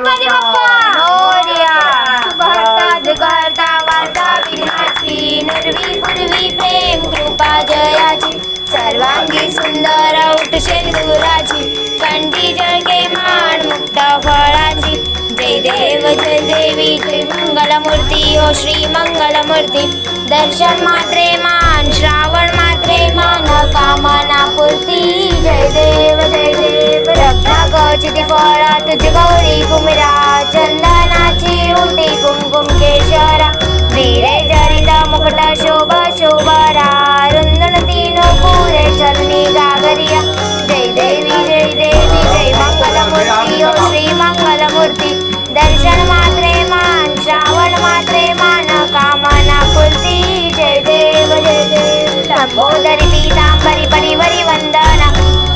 गणपती बाप्पा मोरया. सुखहर्ता दुःखहर्ता वार्ता विघ्नाची, निर्वी पूर्वी प्रेम कृपा जयाची, सर्वांगी सुंदर उठ शेंदुराची, कंठी जळके मान मुक्त फळाची. जय देव जय देवी जय मंगलमूर्ती हो श्री मंगलमूर्ती. दर्शन मात्रे मान श्रावण मात्रे मान कामना पूर्ती. जय देव जय देव. रत्नाकचिती फळा तुझी गौरी कुमरा, चंदनाची उटी कुमकुम केशरा, वीरे जरित मुकुट शोभ शोभरा, रुंदन तीनो पुरे चरणी गागरिया. जय देवी जय मंगलमूर्ती हो श्री मंगलमूर्ती. दर्शन मात्रे मान श्रावण मात्रे मान कामना पूर्ती. जय देव जय देव. लंबोदरी पीतांबरी परिवरी वंदना,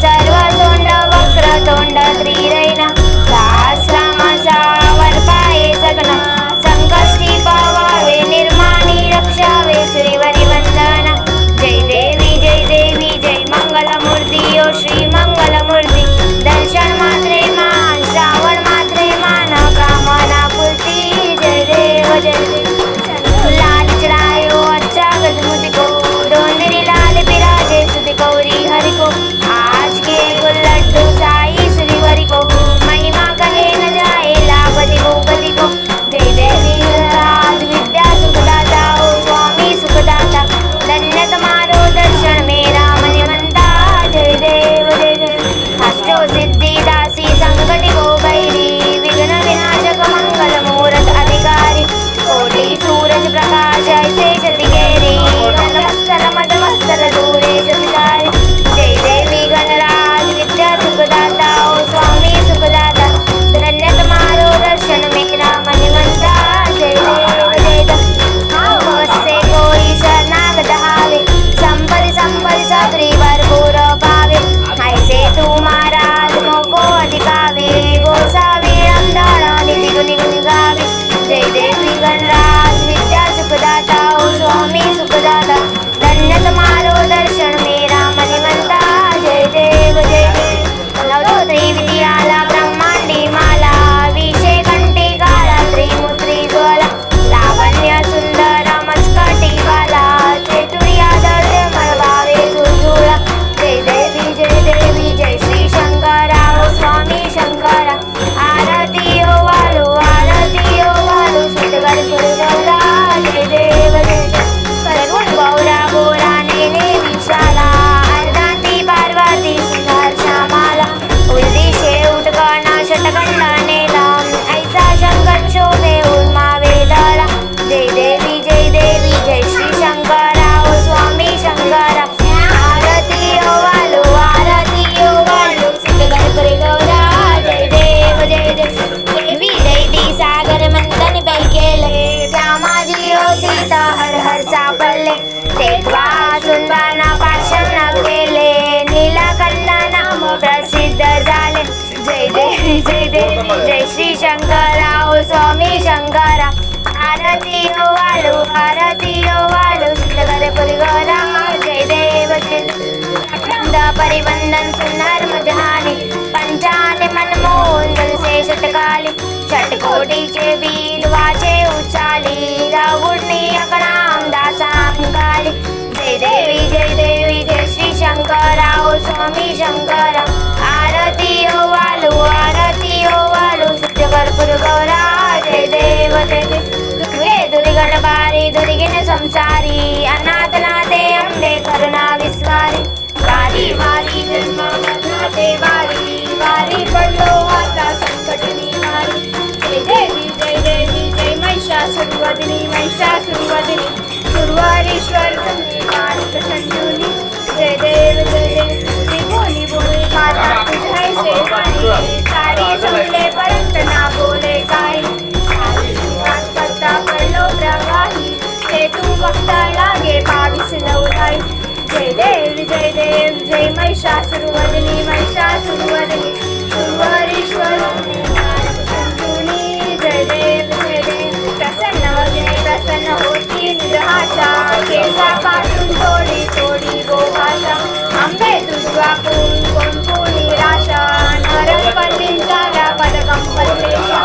सर्व तोंड वक्र तोंड त्रिरैना, सहस्रामाचा वर्पाये सगना, संकष्टी पावावे निर्माणी रक्षावे श्रीवरी वंदना. जय देवी जय मंगलमूर्ती हो श्री मंगलमूर्ती. दर्शन मात्रे मान श्रावण मात्रे मान कामना पूर्ती. जय देव जय देव. लाल चढ़ायो अच्छा गजमुदी को, डोंदरी लाल बिराजे सुधी गौरी हरि को, आज के लड्डू साई श्रीवरी को, महिमा कहे न जाए लाभदी भूपति को. जय देवी राज विद्या सुखदाता हो स्वामी सुखदाता, धन्य तुम्हारो दर्शन मेरा मन मनता. जय देव जय देव. अष्टो सिद्धि दासी संकटि को बैरी, विघ्न विनाशक मंगल मूरत अधिकारी, कोटि सूरज प्रकाश ऐसे शति केरी, गंगमस्तल मदमस्तल दूरे शतिकारी. जय देवी गणराज विद्या सुखदाता हो स्वामी सुखदाता, धन्य तुम्हारो दर्शन मेरा मन मनता. जय देव जय देव. नमस्ते कोई शरणागत आवे, संपद संपद सबरी भरपूर पावे, ऐसे तू महाराज मोको अधिकावे, गोसावी रमदान निधि गुनि गुनि गावे. जय देवी गणराज विद्या सुखदाता हो स्वामी सुखदाता, धन्य तुम्हारो दर्शन मेरा मन मनता. जय देव जय देव. नवदोत्री विद्याला ब्रह्मांडी माला, विषे कंठी काला त्रिमूर्ती ज्वाला, लावण्य सुंदर मस्कटी वाला, चेतुर्या दर्द मळवावे सुरजुळा. जय देवी जय श्री शंकरा हो स्वामी शंकरा, आरती हो वालो सुतगर गुरुगौरा. जय देव जय देव. करून गौरा गोरा नेने विशाला, अर्धांती पार्वती सुंदर श्यामाला, उल्दिशे उठकणा षटकंडा नेला, ऐसा शंकर शोभे उर्मा वेदाला. जय देवी जय श्री शंकरा हो स्वामी शंकरा, आरती हो वालो सुतगर गुरुगौरा. जय देव जय देव. देवी दैती सागर मंथन पै केले, श्यामाजी हो सीता हर हर सापडले, तेव्हा सुनबाना पाषाण केले, नीलकंठ नाम प्रसिद्ध झाले. जय देवी जय श्री शंकरा हो स्वामी शंकरा, आरती हो वालो सुंदर पुरगोरा. जय देव जय अखंड परिवंदन सुंदर मजहानी, पंचाने मनमोहन जल से षटकाली, षटकोटी के वीर वाचे उचाली, रावुर्णी अकराम दासाम काली. जय देवी जय श्री शंकरा हो स्वामी शंकरा, आरती हो वालो सुंदर पुरगोरा. जय देव जय देव. दुर्गण बारी दुर्गिन संसारी, अनाथ नाथे अंबे करुणा विस्वारी, वारी वारी जन्म मरणाचे वारी पडलो आता संकट निवारी. जय देवी जय महिषासुरवदिनी सुरवारीश्वर तुम्ही मालिक संजुनी. जय देव ती बोली माता तुझे वाणी, सारी समले परंत ना बोले काही, करता पडलो प्रवाही, ते तू बघता लागे पावीस नवलाई. जय देव जय महिषासुरवदिनी सुरवारीश्वर संजुनी. जय देव प्रसन्न होती निरहाशा, केसा काढून थोडी गोभाषा, आंबे तुझा कोण निराशा, नरक पल्लींचा व्यापद कंपल्लेशा.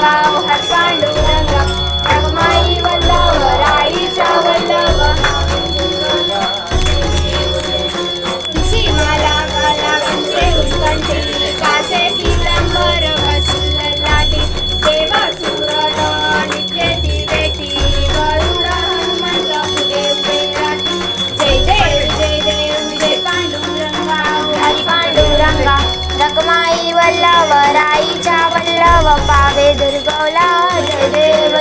पांडुरंगा हरी पांडुरंगा रखमाई वल्लभ राईच्या वल्लभ सीमाला गाला कंसे उत्कंठी कासे पीतांबर घसुल लाटी देवासुरन नित्य ती बेटी गरुड हनुमंत पुढे उभे राठी जय देव जय पांडुरंगा हरी पांडुरंगा रखमाई वल्लभ राईच्या वल्लभ पावे दुर्गवला जय देव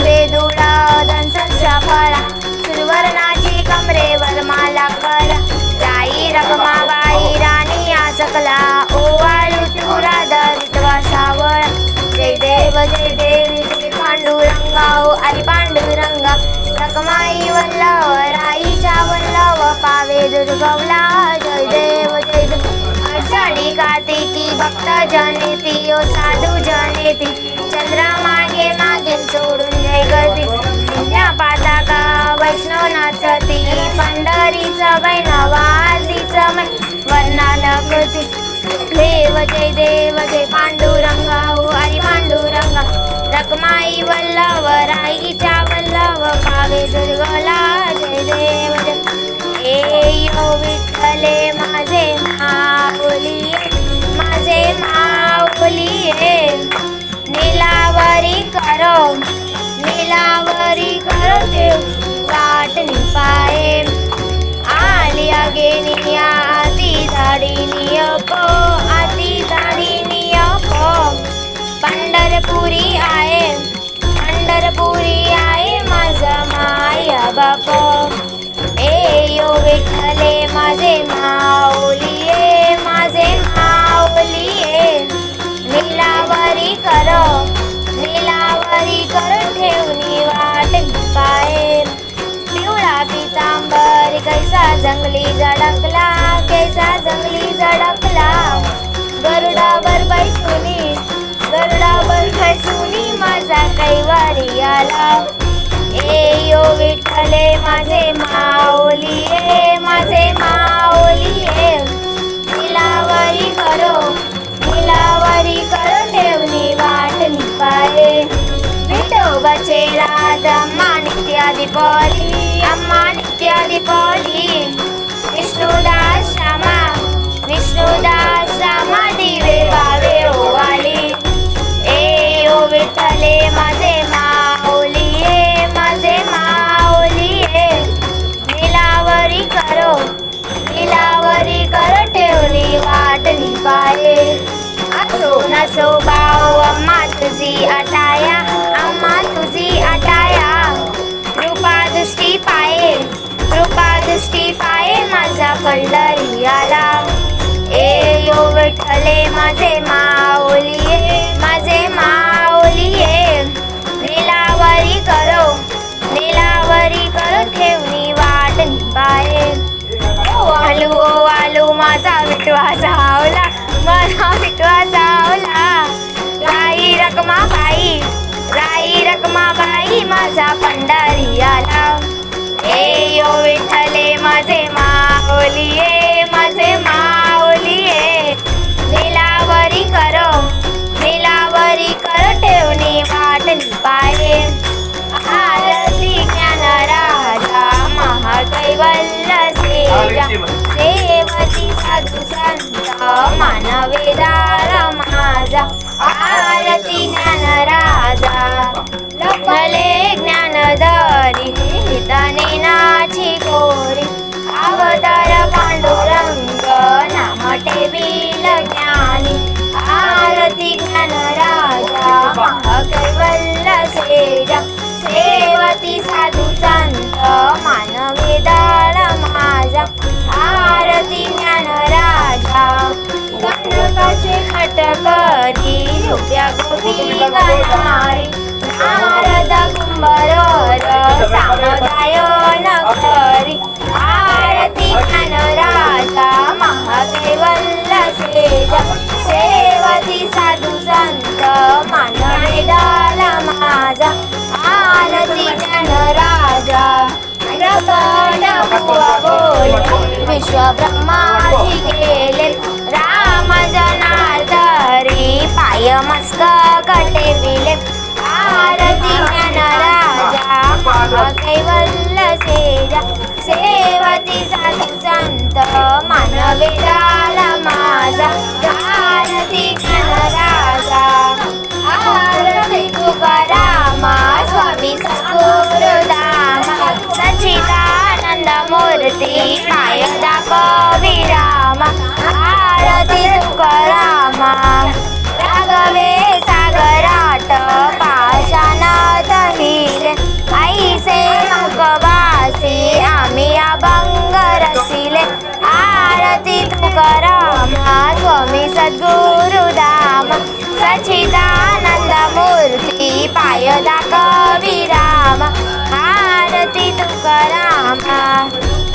वेदुळा दंसच्या फळा सुरवर्णाची कमरेवर माला करा राई रखमाबाई राणी आचकला ओवाळू तुराध विधवा सावळा जय देव जय पांडुरंगा हरी पांडुरंगा रखमाई वल्लभ राईच्या वल्लभ पावे दुर्गवला जय देव आषाढी कार्तिकी भक्त जनेती ओ साधू जनेती चंद्रा मागे मागे सोडून जय गती नित्या पाताका वैष्णव नाचती पंढरीचं वैष्णवालीचं मै वर्णाला गती देव जय पांडुरंगा हरी पांडुरंगा रखमाई वल्लभ राईच्या वल्लभ पावे दुर्गला जय देव यो विठ्ठले माझे माऊली नीलावरी करो देव वाट निपाये आली अगेनी आती धाडी नियपो पंढरपुरी आहे माझा माया बाप यो विठ्ठले माझे माऊली नीलावरी करो ठेवणी वाट पाये पिवळा पितांबर कैसा जंगली झडकला गरुडावर बैसुनी माझा कैवारी आला यो विठ्ठले माझे माऊली नीलावरी करो ठेवणी वाट निपाये विठोबाचे राज अम्मा नित्यादी पौली विष्णुदास रामा दिवे भावे ओवाली यो विठ्ठले माझे माऊली नीलावरी करो ठेवली वाट निपाये असो नसो भाऊ अम्मा तुझी आटाया कृपा दृष्टी पाये माझा पंढरी आला यो विठ्ठले माझे माऊली नीलावरी करो ठेवणी वाट निपाये ओवालू माझा विठवा चावला राई रखमाबाई माझा पंढरी आला यो विठ्ठले माझे माऊली नीलावरी करो ठेवणी वाट निपाये आरती ज्ञानराजा महाकैवल्य सेवती साधू संत मानवेदार माझा आरती ज्ञानराजा लखले ज्ञानधरी तने नाची गोरी अवतार पांडुरंग नाम ठेवील ज्ञानी आरती ज्ञानराजा महाकैवल्य सेवती साधू संत मानवेदार माझा आरती ज्ञानराजा कनकाचे खटकरी रुपया गोपी गणारी नारद कुंभर सामगायन करी आरती ज्ञानराजा महाकैवल्य सेवती साधू संत मानवेदार माझा आरती ज्ञानराजा प्रकट हुआ बोले विश्व ब्रह्माजी गेले राम जनार्दरी पाय मस्क कैवल्य सेजा सेवती साधू संत मानवेदाला माझा आरती गणराजा आरती तुकारामा स्वामी सद्गुरुदामा सच्चिदानंद मूर्ती पाय दाखवी रामा आरती तुकारामा राघवे सागराट पाषाण तहिले ऐसे मुखवासी आम्ही अभंग रसिले आरती तुकारामा स्वामी सद्गुरुधाम सच्चिदानंद मूर्ती पाय दाखवी रामा आरती तुकारामा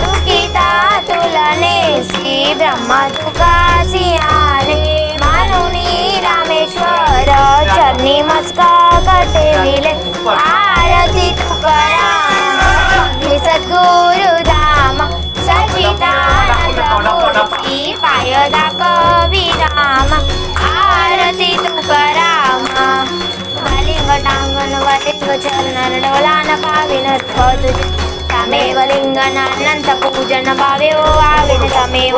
तुकिता तुलनेसी ब्रह्म तुकासी आले मानुनी रामेश्वर चरणी मस्का ठेविले आरती तुकाराम सद्गुरुधाम सच्चिदानंद मूर्ती पाय दाखवी राम आरती तुकाराम बालिंग टांगण वलिंग चरण डोलान पाविन तुझे तमेव लिंगन अनंत पूजन भावे ओ आविन तमेव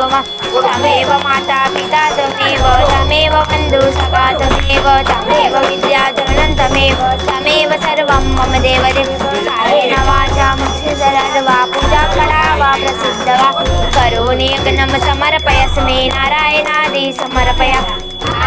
माता पिता तमेव तमेव बंधु सखा तमेव तमेव विद्या जनन तमेव सर्वं मम देवदेव कायेन वाचा मनसेन्द्रियैर्वा पूजा करा वा प्रसिद्ध वा करोमि यज्ञं समर्पयामि नारायणादि समर्पयामि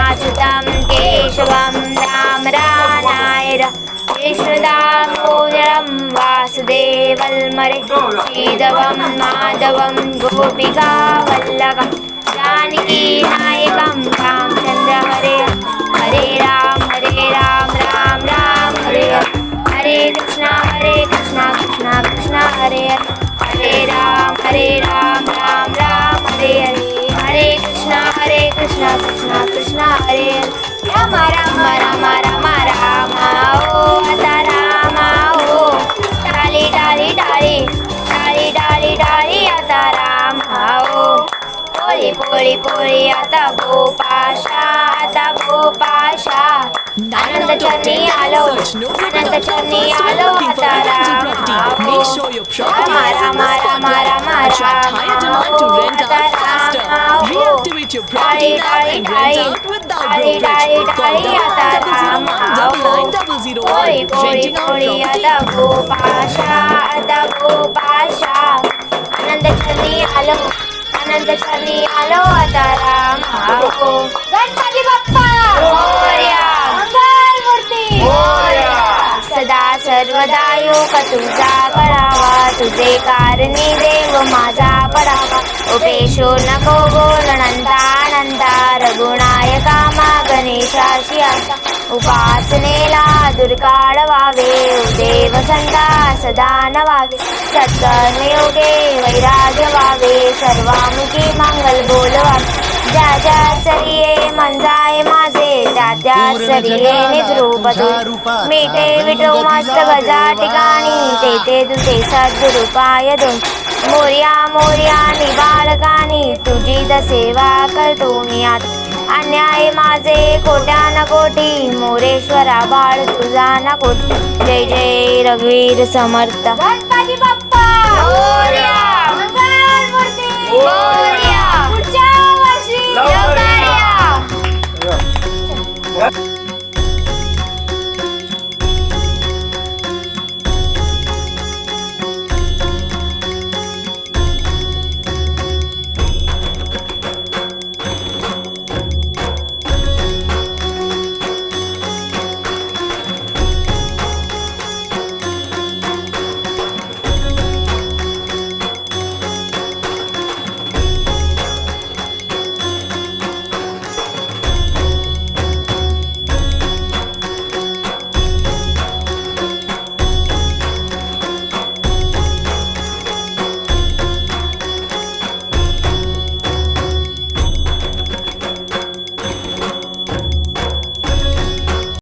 अच्युतं केशवं राम नारायण कृष्णदामोदरं वासुदेवल्मरे श्रीधवं माधवं गोपिकावल्लभं जानकी नायकं रामचन्द्र हरे हरे राम राम राम हरे हरे कृष्णा कृष्णा कृष्णा हरे हरे राम राम राम हरे हरे हरे कृष्णा कृष्णा कृष्णा हरे राम राम राम राम राम ओ आता राम ओ डाली डाली डाली डाली डाली डाली आता राम ओ पोळी पोळी पोळी आता गोपाशा आनंद चरणी आलो आता राम राम राम राम राम आता Ram Reactivate your Prati app and rent out without brokerage. Call double 900 renting out property. गोपाशा आनंद चरणी आलो आता राम गणपती बाप्पा मोरया मंगल मूर्ती मोरया सदा सर्वदा योग तुझा करावा तुझे कारणी देव माझा पडावा उपेशो नको बोल नंदा रघुनायका मा गणेशाची आता उपासनेला दुर्काळ व्हावे देव संता सदा नवावे सत्कर्म योगे वैराग्य व्हावे सर्वामुखी मंगल बोलवावे ज्या ज्या सरिये मंजाय माझे त्या सरिये निद्रूप तू मिटे विठो मस्त गजा ठिकाणी ते तुझे सद्गुरुपाय दोन मोर्या निबाळकानी तुझी सेवा करतो मी आता अन्याय माझे कोट्यान कोटी मोरेश्वरा बाळ तुझा ना कोटी जय जय रघुवीर समर्थ गणपती बाप्पा मोरया मंगल मूर्ती मोरया पुढच्या वर्षी योगार्या